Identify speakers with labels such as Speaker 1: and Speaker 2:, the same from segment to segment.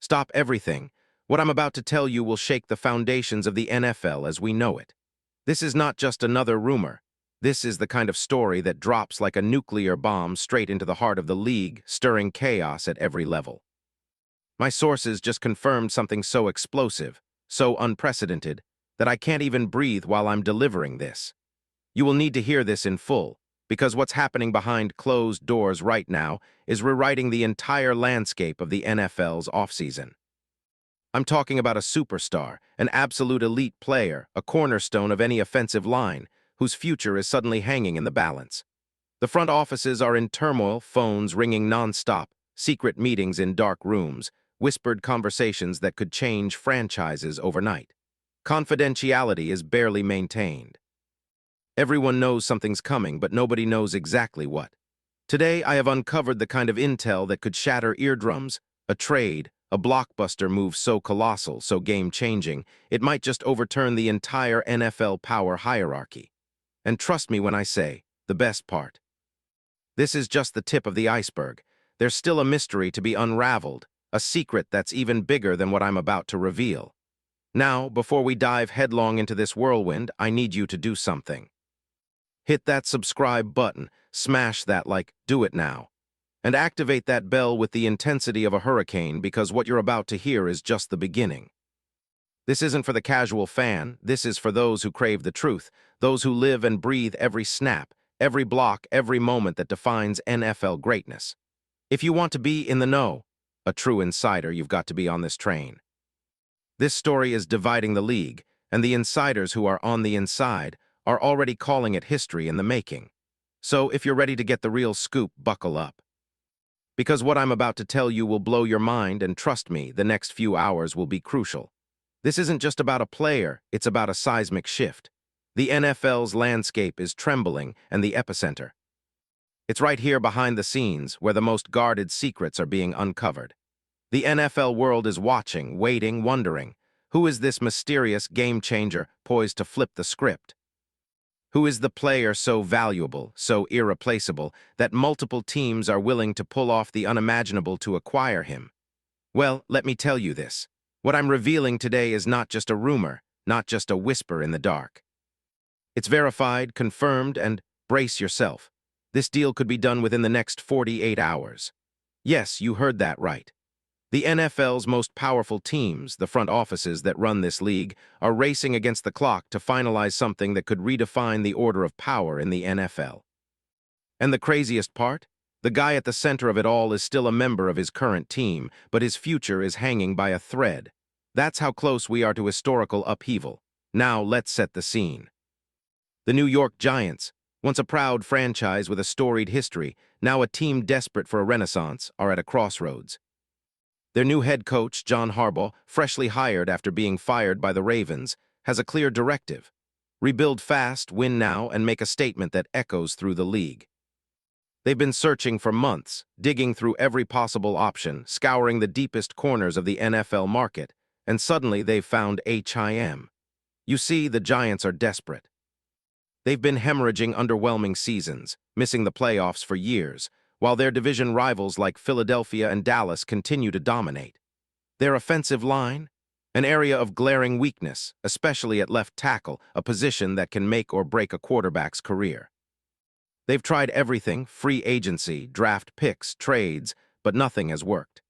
Speaker 1: Stop everything. What I'm about to tell you will shake the foundations of the NFL as we know it. This is not just another rumor. This is the kind of story that drops like a nuclear bomb straight into the heart of the league, stirring chaos at every level. My sources just confirmed something so explosive, so unprecedented, that I can't even breathe while I'm delivering this. You will need to hear this in full, because what's happening behind closed doors right now is rewriting the entire landscape of the NFL's offseason. I'm talking about a superstar, an absolute elite player, a cornerstone of any offensive line, whose future is suddenly hanging in the balance. The front offices are in turmoil, phones ringing nonstop, secret meetings in dark rooms, whispered conversations that could change franchises overnight. Confidentiality is barely maintained. Everyone knows something's coming, but nobody knows exactly what. Today, I have uncovered the kind of intel that could shatter eardrums, a trade, a blockbuster move so colossal, so game-changing, it might just overturn the entire NFL power hierarchy. And trust me when I say, the best part. This is just the tip of the iceberg. There's still a mystery to be unraveled, a secret that's even bigger than what I'm about to reveal. Now, before we dive headlong into this whirlwind, I need you to do something. Hit that subscribe button, smash that like, do it now. And activate that bell with the intensity of a hurricane because what you're about to hear is just the beginning. This isn't for the casual fan, this is for those who crave the truth, those who live and breathe every snap, every block, every moment that defines NFL greatness. If you want to be in the know, a true insider, you've got to be on this train. This story is dividing the league, and the insiders who are on the inside are already calling it history in the making. So if you're ready to get the real scoop, buckle up. Because what I'm about to tell you will blow your mind, and trust me, the next few hours will be crucial. This isn't just about a player, it's about a seismic shift. The NFL's landscape is trembling, and the epicenter. It's right here behind the scenes, where the most guarded secrets are being uncovered. The NFL world is watching, waiting, wondering, who is this mysterious game-changer poised to flip the script? Who is the player so valuable, so irreplaceable, that multiple teams are willing to pull off the unimaginable to acquire him? Well, let me tell you this. What I'm revealing today is not just a rumor, not just a whisper in the dark. It's verified, confirmed, and brace yourself. This deal could be done within the next 48 hours. Yes, you heard that right. The NFL's most powerful teams, the front offices that run this league, are racing against the clock to finalize something that could redefine the order of power in the NFL. And the craziest part? The guy at the center of it all is still a member of his current team, but his future is hanging by a thread. That's how close we are to historical upheaval. Now let's set the scene. The New York Giants, once a proud franchise with a storied history, now a team desperate for a renaissance, are at a crossroads. Their new head coach, John Harbaugh, freshly hired after being fired by the Ravens, has a clear directive. Rebuild fast, win now, and make a statement that echoes through the league. They've been searching for months, digging through every possible option, scouring the deepest corners of the NFL market, and suddenly they've found HIM. You see, the Giants are desperate. They've been hemorrhaging underwhelming seasons, missing the playoffs for years, while their division rivals like Philadelphia and Dallas continue to dominate. Their offensive line? An area of glaring weakness, especially at left tackle, a position that can make or break a quarterback's career. They've tried everything, free agency, draft picks, trades, but nothing has worked.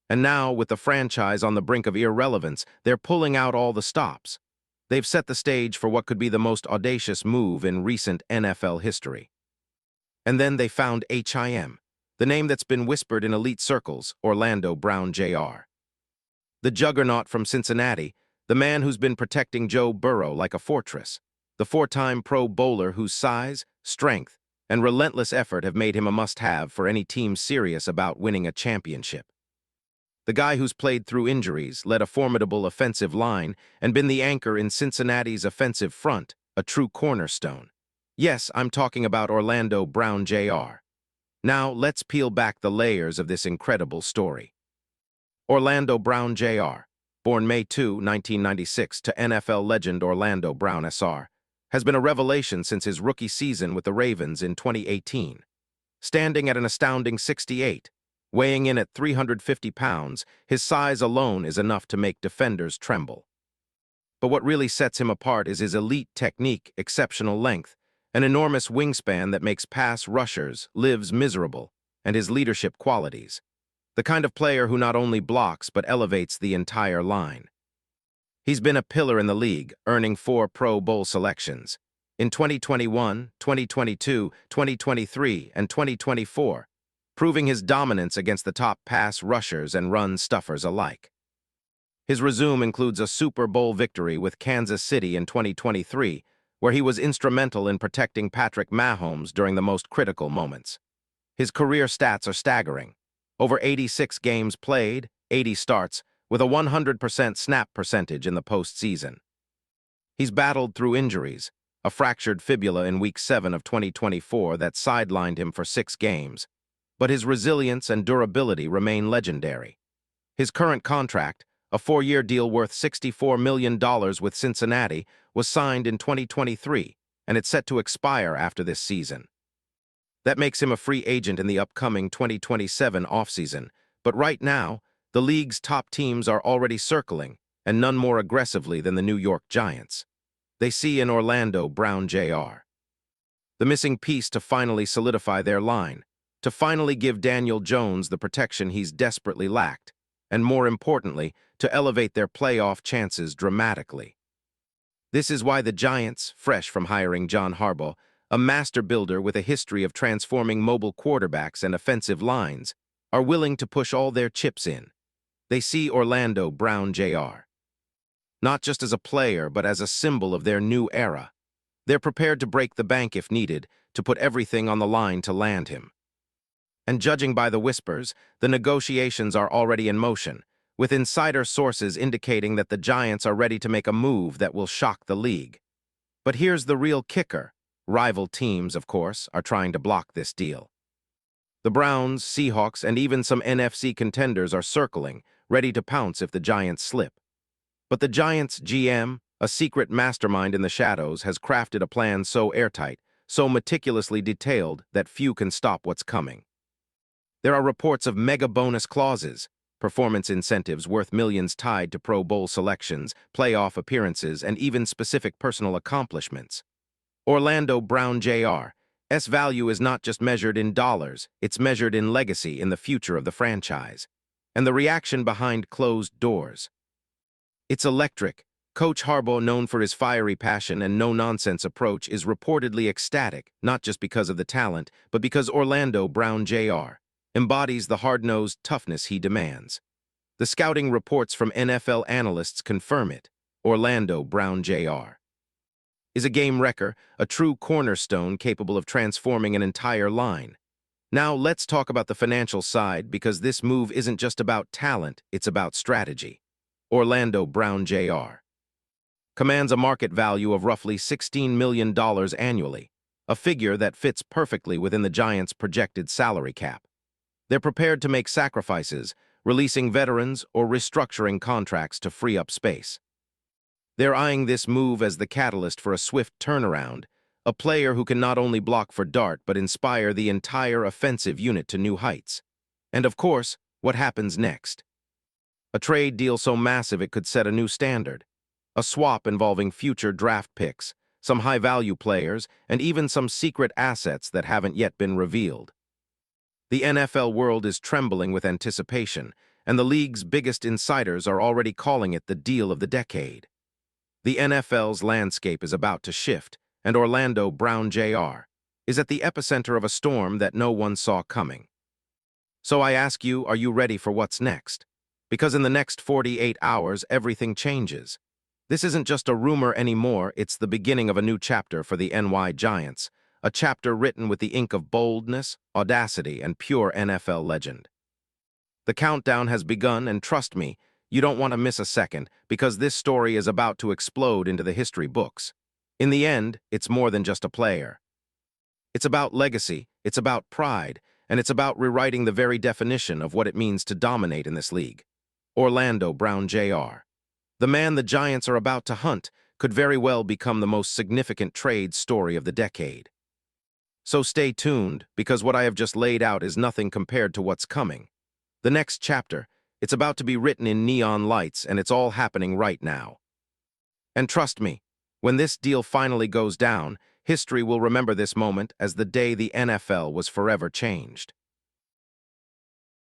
Speaker 1: And now, with the franchise on the brink of irrelevance, they're pulling out all the stops. They've set the stage for what could be the most audacious move in recent NFL history. And then they found HIM, the name that's been whispered in elite circles, Orlando Brown Jr. The juggernaut from Cincinnati, the man who's been protecting Joe Burrow like a fortress, the four-time Pro Bowler whose size, strength, and relentless effort have made him a must-have for any team serious about winning a championship. The guy who's played through injuries, led a formidable offensive line, and been the anchor in Cincinnati's offensive front, a true cornerstone. Yes, I'm talking about Orlando Brown Jr. Now, let's peel back the layers of this incredible story. Orlando Brown Jr., born May 2, 1996, to NFL legend Orlando Brown Sr., has been a revelation since his rookie season with the Ravens in 2018. Standing at an astounding 68, Weighing in at 350 pounds, his size alone is enough to make defenders tremble. But what really sets him apart is his elite technique, exceptional length, an enormous wingspan that makes pass rushers lives miserable, and his leadership qualities. The kind of player who not only blocks but elevates the entire line. He's been a pillar in the league, earning 4 Pro Bowl selections. In 2021, 2022, 2023, and 2024, proving his dominance against the top pass rushers and run stuffers alike. His resume includes a Super Bowl victory with Kansas City in 2023, where he was instrumental in protecting Patrick Mahomes during the most critical moments. His career stats are staggering. Over 86 games played, 80 starts, with a 100% snap percentage in the postseason. He's battled through injuries, a fractured fibula in Week 7 of 2024 that sidelined him for 6 games, but his resilience and durability remain legendary. His current contract, a 4-year deal worth $64 million with Cincinnati, was signed in 2023, and it's set to expire after this season. That makes him a free agent in the upcoming 2027 offseason, but right now, the league's top teams are already circling, and none more aggressively than the New York Giants. They see in Orlando Brown Jr. the missing piece to finally solidify their line, to finally give Daniel Jones the protection he's desperately lacked, and more importantly, to elevate their playoff chances dramatically. This is why the Giants, fresh from hiring John Harbaugh, a master builder with a history of transforming mobile quarterbacks and offensive lines, are willing to push all their chips in. They see Orlando Brown Jr. not just as a player, but as a symbol of their new era. They're prepared to break the bank if needed, to put everything on the line to land him. And judging by the whispers, the negotiations are already in motion, with insider sources indicating that the Giants are ready to make a move that will shock the league. But here's the real kicker. Rival teams, of course, are trying to block this deal. The Browns, Seahawks, and even some NFC contenders are circling, ready to pounce if the Giants slip. But the Giants' GM, a secret mastermind in the shadows, has crafted a plan so airtight, so meticulously detailed that few can stop what's coming. There are reports of mega bonus clauses, performance incentives worth millions tied to Pro Bowl selections, playoff appearances, and even specific personal accomplishments. Orlando Brown Jr.'s value is not just measured in dollars, it's measured in legacy in the future of the franchise. And the reaction behind closed doors. It's electric. Coach Harbaugh, known for his fiery passion and no-nonsense approach, is reportedly ecstatic, not just because of the talent, but because Orlando Brown Jr. embodies the hard-nosed toughness he demands. The scouting reports from NFL analysts confirm it. Orlando Brown Jr. is a game wrecker, a true cornerstone capable of transforming an entire line. Now let's talk about the financial side, because this move isn't just about talent, it's about strategy. Orlando Brown Jr. commands a market value of roughly $16 million annually, a figure that fits perfectly within the Giants' projected salary cap. They're prepared to make sacrifices, releasing veterans or restructuring contracts to free up space. They're eyeing this move as the catalyst for a swift turnaround, a player who can not only block for Dart but inspire the entire offensive unit to new heights. And of course, what happens next? A trade deal so massive it could set a new standard. A swap involving future draft picks, some high-value players, and even some secret assets that haven't yet been revealed. The NFL world is trembling with anticipation, and the league's biggest insiders are already calling it the deal of the decade. The NFL's landscape is about to shift, and Orlando Brown Jr. is at the epicenter of a storm that no one saw coming. So I ask you, are you ready for what's next? Because in the next 48 hours, everything changes. This isn't just a rumor anymore, it's the beginning of a new chapter for the NY Giants, a chapter written with the ink of boldness, audacity, and pure NFL legend. The countdown has begun, and trust me, you don't want to miss a second, because this story is about to explode into the history books. In the end, it's more than just a player. It's about legacy, it's about pride, and it's about rewriting the very definition of what it means to dominate in this league. Orlando Brown Jr. the man the Giants are about to hunt, could very well become the most significant trade story of the decade. So stay tuned, because what I have just laid out is nothing compared to what's coming. The next chapter. It's about to be written in neon lights, and it's all happening right now. And trust me, when this deal finally goes down, history will remember this moment as the day the NFL was forever changed.